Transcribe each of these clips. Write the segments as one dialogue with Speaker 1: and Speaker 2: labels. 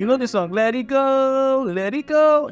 Speaker 1: You know the song, let it go, let it go.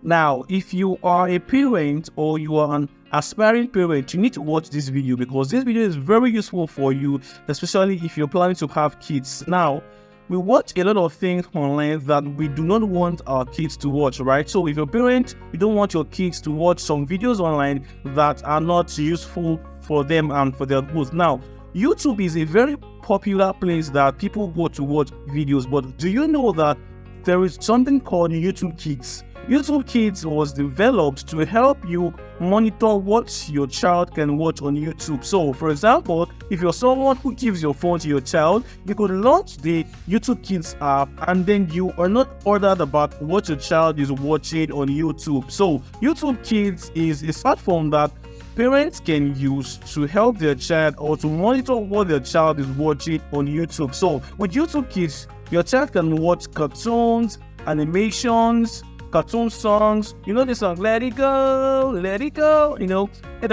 Speaker 1: Now, if you are a parent or you are an aspiring parent, you need to watch this video because this video is very useful for you, especially if you're planning to have kids. Now, we watch a lot of things online that we do not want our kids to watch, right? So if you're a parent, you don't want your kids to watch some videos online that are not useful for them and for their growth. Now, YouTube is a very popular place that people go to watch videos, but do you know that there is something called YoutubeKids? YoutubeKids was developed to help you monitor what your child can watch on YouTube. So, for example, if you're someone who gives your phone to your child, you could launch the YoutubeKids app and then you are not bothered about what your child is watching on YouTube. So, YoutubeKids is a platform that parents can use to help their child or to monitor what their child is watching on YouTube. So, with YouTubeKids, your child can watch cartoons, animations, cartoon songs, you know the song, let it go, and a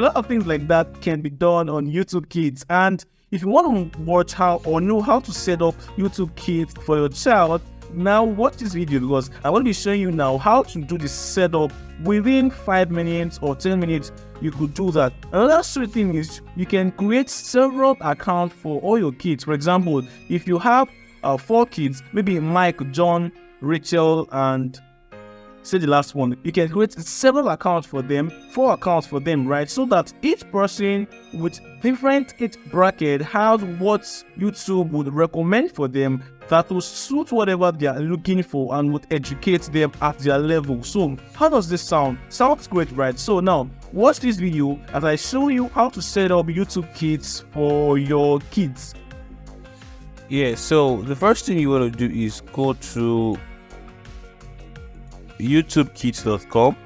Speaker 1: lot of things like that can be done on YouTubeKids. And if you want to watch how or know how to set up YouTubeKids for your child, now watch this video because I want to be showing you now how to do this setup within 5 minutes or 10 minutes. You could do that. Another sweet thing is you can create several accounts for all your kids. For example, if you have 4 kids, maybe Mike, John, Rachel, and say the last one, you can create several accounts for them, 4 accounts for them, right? So that each person with different age bracket has what YouTube would recommend for them that will suit whatever they are looking for and would educate them at their level. So how does this sound? Sounds great, right? So now watch this video as I show you how to set up YouTubeKids for your kids.
Speaker 2: Yeah, so the first thing you want to do is go to YouTubeKids.com.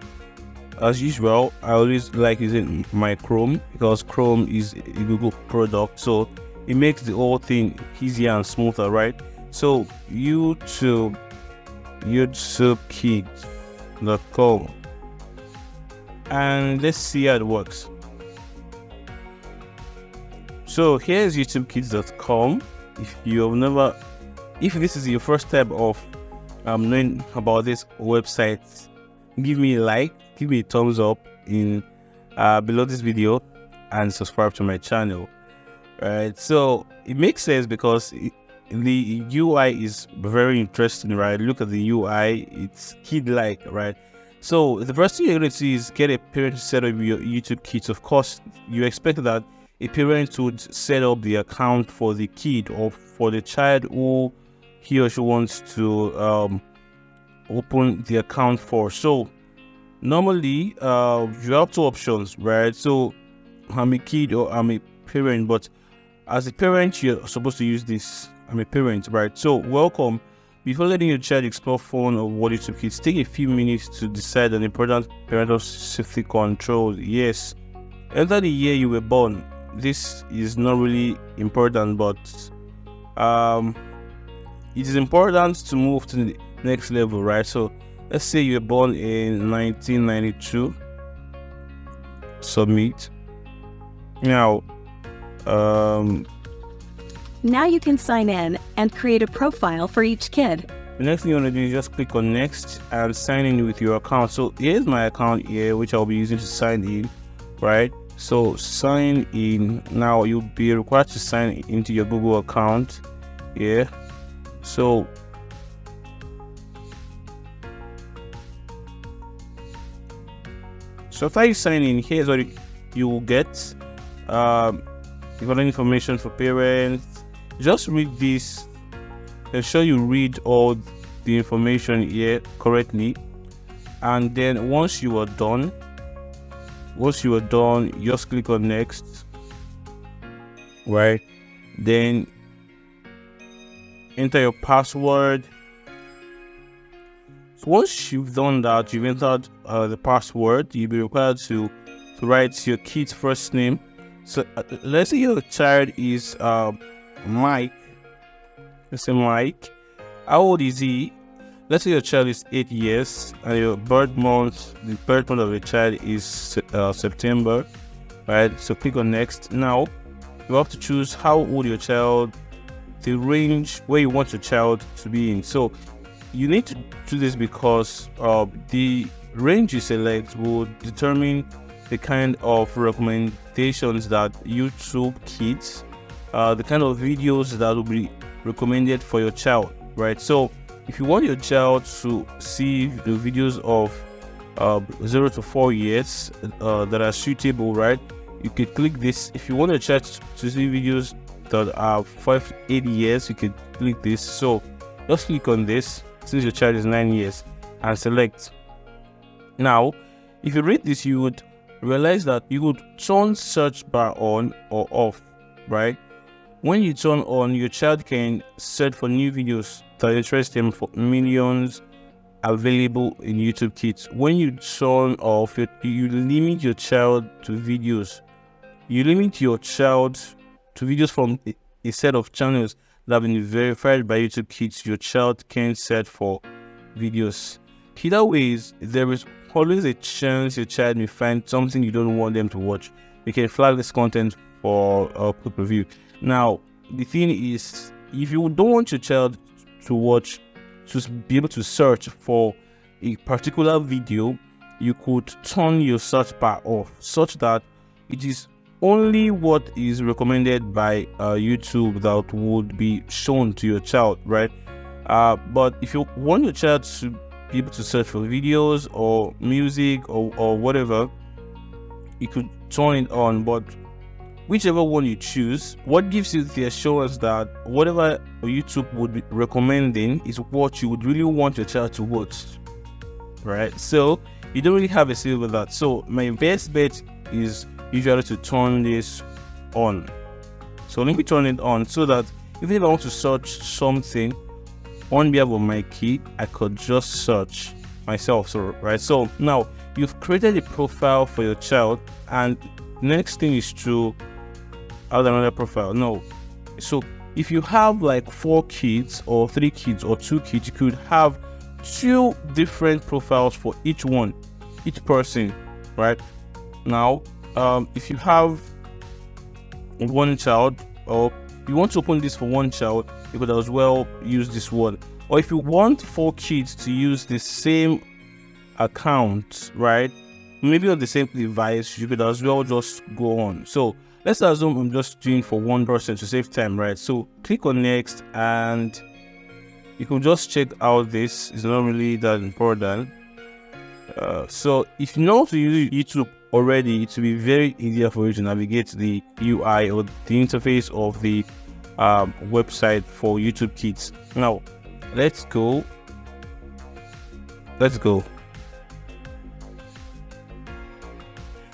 Speaker 2: As usual, I always like using my Chrome because Chrome is a Google product, so it makes the whole thing easier and smoother, right? So YouTubeKids.com, and let's see how it works. So here's YouTubeKids.com. If this is your first time of knowing about this website, give me a like, give me a thumbs up in below this video, and subscribe to my channel. Right, so it makes sense because the UI is very interesting, right? Look at the UI, it's kid-like, right? So the first thing you're going to see is get a parent to set up your YouTubeKids. Of course, you expect that a parent would set up the account for the kid or for the child who he or she wants to open the account for. So normally you have 2 options, right? So I'm a kid or I'm a parent, but as a parent you're supposed to use this. I'm a parent, right? So welcome. Before letting your child explore phone or what YouTubeKids, take a few minutes to decide on important parental safety controls. Yes, enter the year you were born. This is not really important, but it is important to move to the next level, right? So let's say you were born in 1992. Submit. Now
Speaker 3: you can sign in and create a profile for each kid.
Speaker 2: The next thing you want to do is just click on next and sign in with your account. So here's my account here, which I'll be using to sign in, right? So sign in. Now you'll be required to sign into your Google account. Yeah. So after you sign in, here's what you will get. Important information for parents. Just read this. Ensure you read all the information here correctly, and then once you are done, just click on next, right? Then enter your password. So once you've done that, you've entered the password, you'll be required to write your kid's first name. So let's say your child is Mike. Let's say Mike. How old is he? Let's say your child is 8 years and your birth month, the birth month of your child is September. right? So click on next. Now you have to choose how old your child, the range where you want your child to be in. So you need to do this because the range you select will determine the kind of recommendations that YoutubeKids, the kind of videos that will be recommended for your child, right? So if you want your child to see the videos of 0 to 4 years that are suitable, right, you could click this. If you want your child to see videos that are 5 to 8 years, you could click this. So just click on this since your child is 9 years and select. Now if you read this, you would realize that you would turn search bar on or off, right? When you turn on, your child can search for new videos that interest them for millions available in YoutubeKids. When you turn off, you limit your child to videos. You limit your child to videos from a set of channels that have been verified by YoutubeKids. Your child can search for videos. Either ways, there is always a chance your child may find something you don't want them to watch. You can flag this content for a quick review. Now, the thing is, if you don't want your child to watch, to be able to search for a particular video, you could turn your search bar off such that it is only what is recommended by YouTube that would be shown to your child, right? But if you want your child to be able to search for videos or music or whatever, you could turn it on. But whichever one you choose, what gives you the assurance that whatever YouTube would be recommending is what you would really want your child to watch, right? So you don't really have a say with that. So my best bet is usually to turn this on. So let me turn it on so that even if I want to search something on behalf of my kid, I could just search myself. So right, so now you've created a profile for your child, and next thing is to add another profile. No, so if you have like 4 kids or 3 kids or 2 kids, you could have 2 different profiles for each person, right? Now if you have one child, or you want to open this for one child, you could as well use this one. Or if you want 4 kids to use the same account, right, maybe on the same device, you could as well just go on. So let's assume I'm just doing for one person to save time, right? So click on next, and you can just check out this. It's not really that important. So if you know how to use YouTube already, it will be very easier for you to navigate the UI or the interface of the website for YoutubeKids. Now let's go.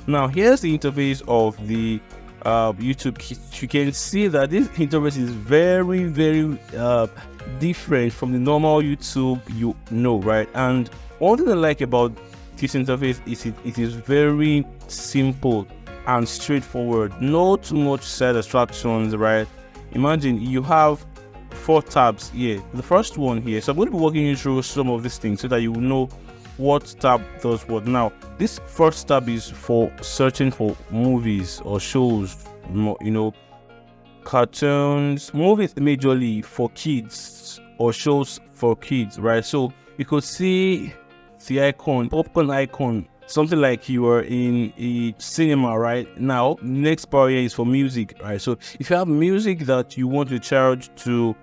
Speaker 2: Now here's the interface of the YoutubeKids. You can see that this interface is very different from the normal YouTube, you know, right? And one thing I like about this interface is it is very simple and straightforward. No too much side distractions, right? Imagine you have 4 tabs here. The first one here, so I'm going to be walking you through some of these things so that you will know what tab does what. Now this first tab is for searching for movies or shows, you know, cartoons, movies majorly for kids or shows for kids, right? So you could see the icon, popcorn icon, something like you are in a cinema right now. Next part here is for music, right? So if you have music that you want your child to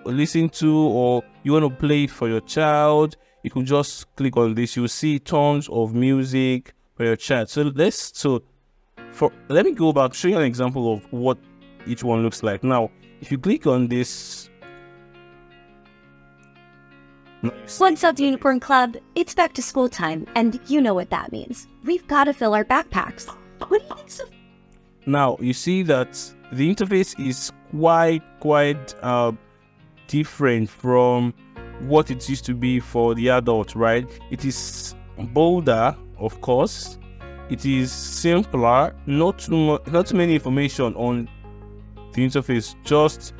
Speaker 2: listen to, or you want to play for your child, you can just click on this. You'll see tons of music for your child. So let me go back, show you an example of what each one looks like. Now if you click on this,
Speaker 3: What's up, Unicorn Club? It's back to school time, and you know what that means. We've got to fill our backpacks. What do you think so?
Speaker 2: Now you see that the interface is quite different from what it used to be for the adult, right? It is bolder, of course. It is simpler, not too many information on the interface, just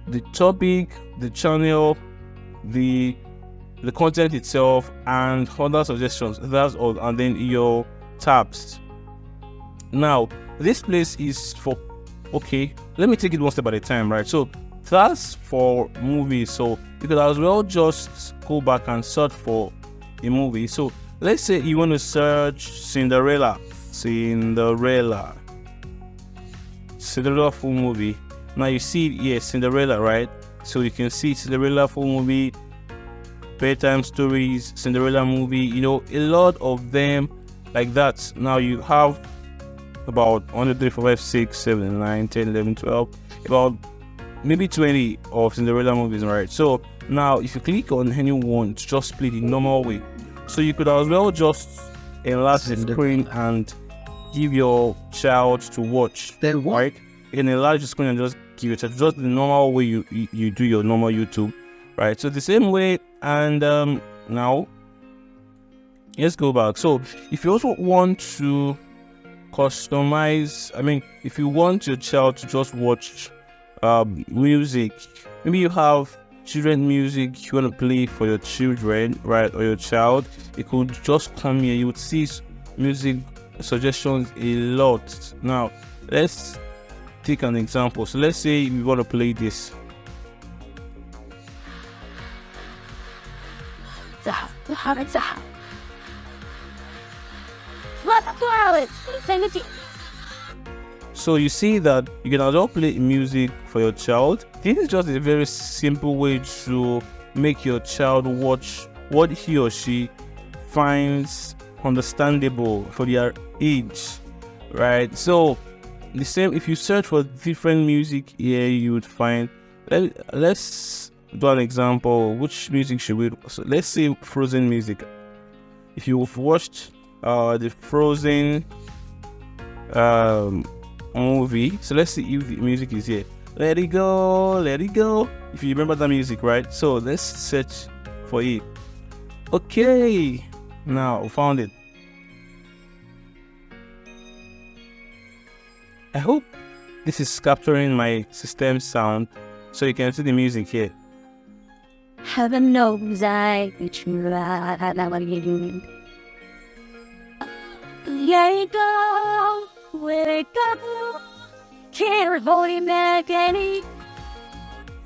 Speaker 2: the topic, the channel, the content itself, and other suggestions. That's all. And then your tabs. Now this place is for, okay, let me take it one step at a time, right? So that's for movies. So you could as well just go back and search for a movie. So let's say you want to search Cinderella full movie. Now you see it here, Cinderella, right? So you can see Cinderella full movie, bedtime stories, Cinderella movie, you know, a lot of them like that. Now you have about 1, 2, 3, 4, 5, 6, 7, 9, 10, 11, 12, about maybe 20 of Cinderella movies, right? So now if you click on any one, just play the normal way. So you could as well just enlarge the screen and give your child to watch.
Speaker 1: Then what?
Speaker 2: Right? You can enlarge the screen and just give it just the normal way you do your normal YouTube, right? So the same way. And now let's go back. So if you also want to customize, I mean, if you want your child to just watch music, maybe you have children music you want to play for your children, right, or your child, you could just come here. You would see music suggestions a lot. Now let's take an example. So let's say we want to play this. So you see that you can also play music for your child. This is just a very simple way to make your child watch what he or she finds understandable for their age, right? So the same, if you search for different music here, you would find, let's do an example. Which music should we do? So let's say Frozen music. If you've watched the Frozen movie, so let's see if the music is here. Let it go, let it go. If you remember that music, right? So let's search for it. Okay, now we found it. I hope this is capturing my system sound so you can see the music here.
Speaker 3: Heaven knows I Let go, let it go. Can't hold it back any.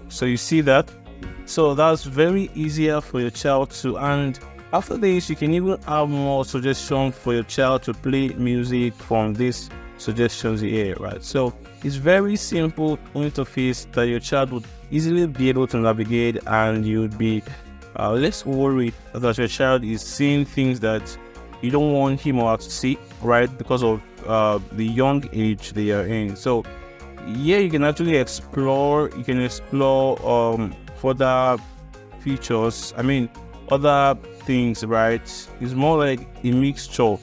Speaker 2: So you see that? So that's very easier for your child to, and after this you can even have more suggestions for your child to play music from these suggestions here, right? So it's very simple interface that your child would easily be able to navigate, and you'd be less worried that your child is seeing things that you don't want him or her to see, right? Because of the young age they are in. So yeah, you can actually explore. You can explore further features. I mean, other things, right? It's more like a mixture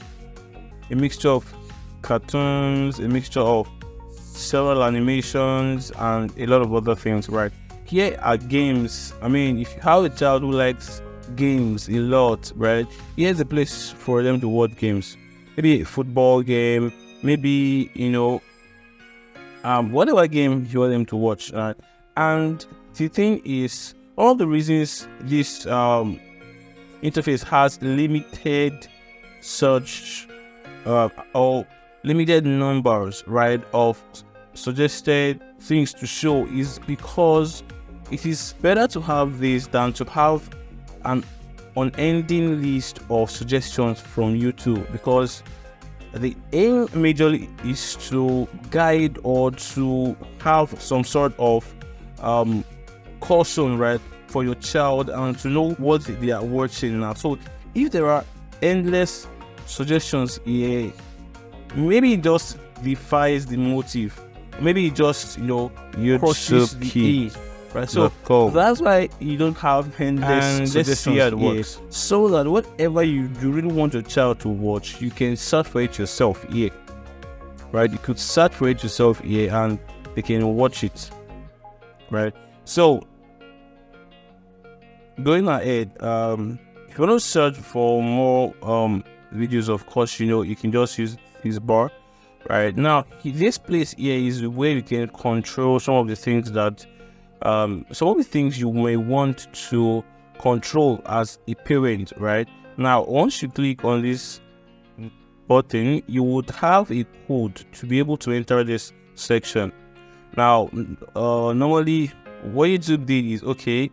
Speaker 2: of cartoons, a mixture of several animations, and a lot of other things, right? Here are games. I mean, if you have a child who likes games a lot, right, here's a place for them to watch games. Maybe a football game, maybe, you know, whatever game you want them to watch, right? And the thing is, all the reasons this interface has limited search or limited numbers, right, of suggested things to show is because it is better to have this than to have an unending list of suggestions from YouTube, because the aim majorly is to guide or to have some sort of caution, right, for your child, and to know what they are watching now. So if there are endless suggestions here, maybe it just defies the motive. Maybe it just, you know, crosses the right? So that's why you don't have endless suggestions here, so that whatever you really want your child to watch, you can search for it yourself here, right? You could search for it yourself here and they can watch it, right? So going ahead, if you want to search for more videos, of course, you know, you can just use this bar. Right now, this place here is where you can control some of the things that you may want to control as a parent. Right now, once you click on this button, you would have a code to be able to enter this section. Now, normally what YouTube did is, okay,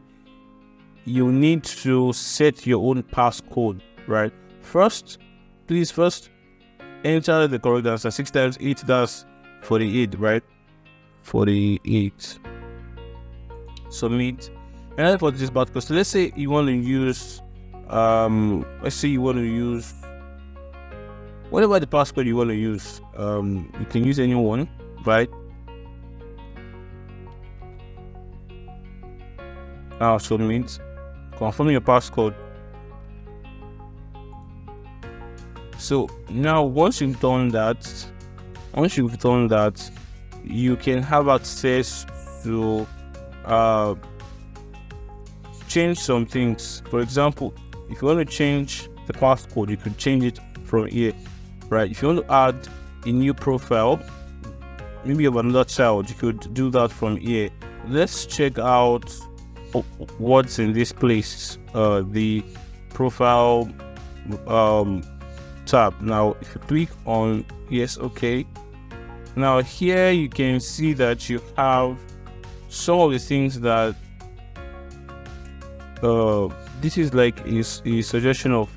Speaker 2: you need to set your own passcode, right? First enter the correct answer. 6 times 8, that's 48, right? 48. Submit. And for this passcode, so let's say you want to use whatever the passcode you want to use. You can use anyone, right? Now submit. Confirm your passcode. So now once you've done that, you can have access to change some things. For example, if you want to change the passcode, you could change it from here, right? If you want to add a new profile, maybe of another child, you could do that from here. Let's check out what's in this place, the profile tab. Now if you click on yes, okay, now here you can see that you have some of the things that this is like a suggestion of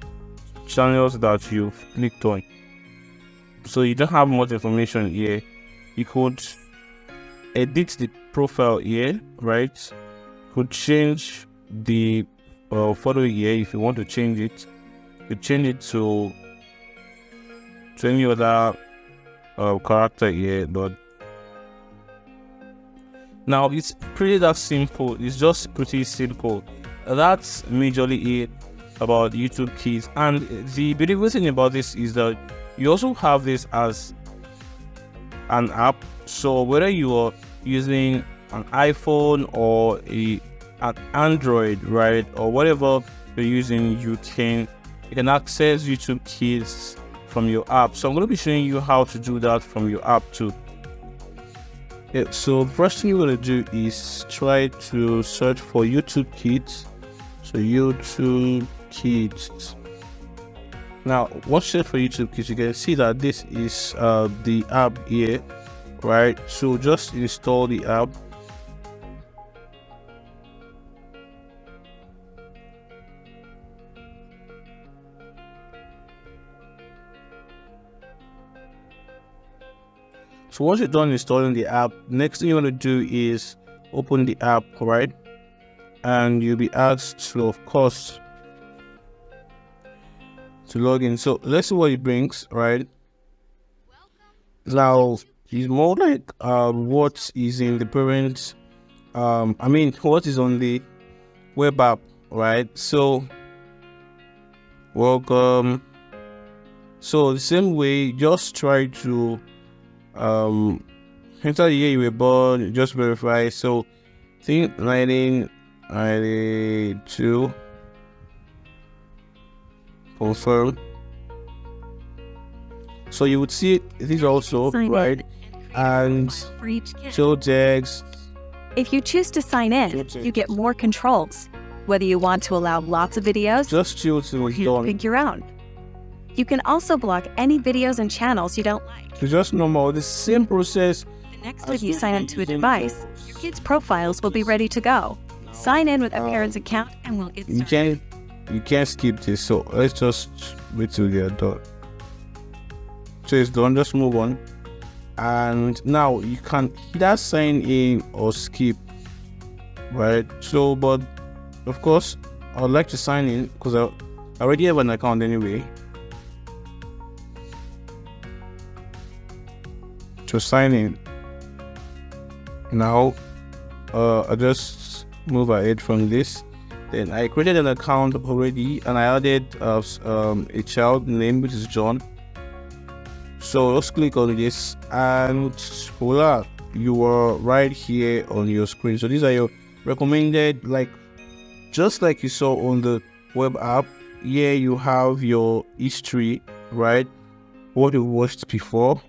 Speaker 2: channels that you've clicked on. So you don't have much information here. You could edit the profile here, right? Could change the photo here if you want to change it. You could change it to any other character here, but now it's pretty that simple. It's just pretty simple. That's majorly it about YouTube Kids. And the beautiful thing about this is that you also have this as an app. So whether you are using an iPhone or an Android, right, or whatever you're using, you can access YouTube Kids from your app. So I'm going to be showing you how to do that from your app too. Yeah, so the first thing you're going to do is try to search for YouTube Kids. So YouTube Kids. Now once you search for YouTube Kids, you can see that this is the app here, right? So just install the app. So once you're done installing the app, next thing you want to do is open the app, right? And you'll be asked to, of course, to log in. So let's see what it brings, right? Now it's more like what is in the parent, what is on the web app, right? So welcome. So the same way, just try to enter the year you were born, just verify. So I think 1992, confirm. So you would see these also, right? And show text.
Speaker 3: If you choose to sign in, you get more controls. Whether you want to allow lots of videos,
Speaker 2: Just choose to
Speaker 3: pick your own. You can also block any videos and channels you don't like.
Speaker 2: So just normal, the same process.
Speaker 3: The next time you sign into a device, your kids' profiles will be ready to go. Sign in with a parent's account and we'll get started.
Speaker 2: You can't skip this, so let's just wait till they're done. So it's done, just move on. And now you can either sign in or skip, right? So, but of course, I would like to sign in because I already have an account anyway. To sign in. Now, I just move ahead from this. Then I created an account already and I added a child name, which is John. So let's click on this and voila, you are right here on your screen. So these are your recommended, like just like you saw on the web app. Here you have your history, right? What you watched before.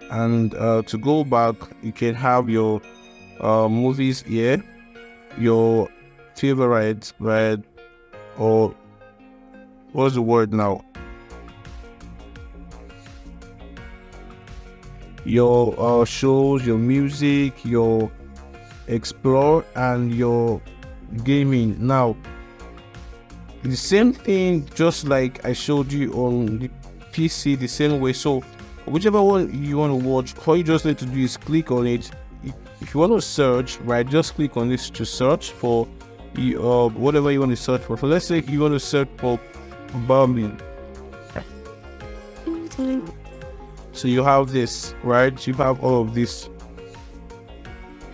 Speaker 2: And to go back, you can have your movies here, your favorites, right? Or what's the word now? your shows, your music, your explore, and your gaming. Now, the same thing, just like I showed you on the PC, the same way. So whichever one you want to watch, all you just need to do is click on it. If you want to search, right, just click on this to search for whatever you want to search for. So let's say you want to search for bombing. So you have this, right? You have all of this.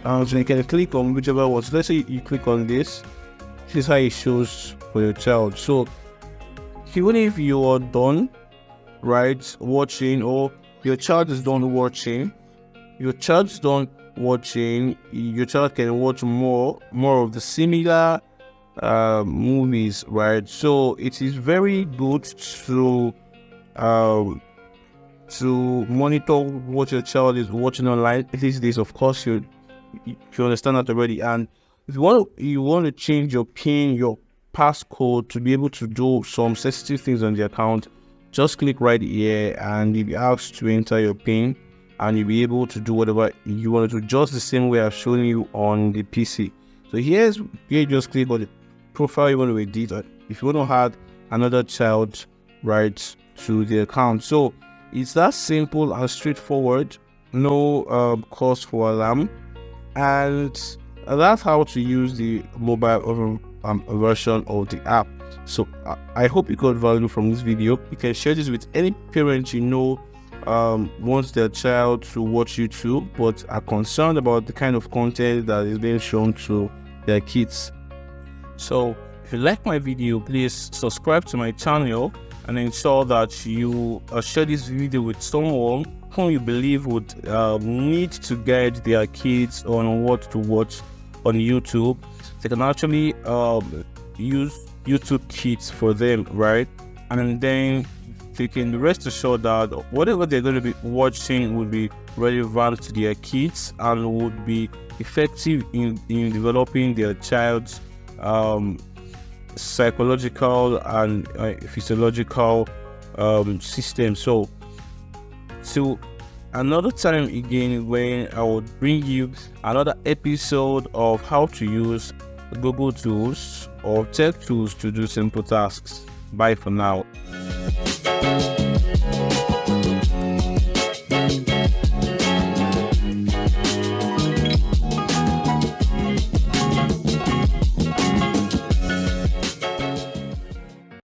Speaker 2: So you can click on whichever one. So let's say you click on this. This is how it shows for your child. So even if you are done, right, watching, or your child is done watching, your child can watch more of the similar movies, right? So it is very good to monitor what your child is watching online these days. Of course, you understand that already. And if you want to change your PIN, your passcode, to be able to do some sensitive things on the account, just click right here and you'll be asked to enter your PIN, and you'll be able to do whatever you want to do, just the same way I've shown you on the PC. So here you just click on the profile you want to edit if you want to add another child, right, to the account. So it's that simple and straightforward, no cause for alarm, and that's how to use the mobile version of the app. So I hope you got value from this video. You can share this with any parent you know wants their child to watch YouTube but are concerned about the kind of content that is being shown to their kids. So if you like my video, please subscribe to my channel and ensure that you share this video with someone whom you believe would need to guide their kids on what to watch on YouTube. They can actually use YoutubeKids for them, right? And then they can rest assured that whatever they're going to be watching would be relevant to their kids and would be effective in developing their child's psychological and physiological system. So till another time again, when I will bring you another episode of how to use Google tools or tech tools to do simple tasks. Bye for now.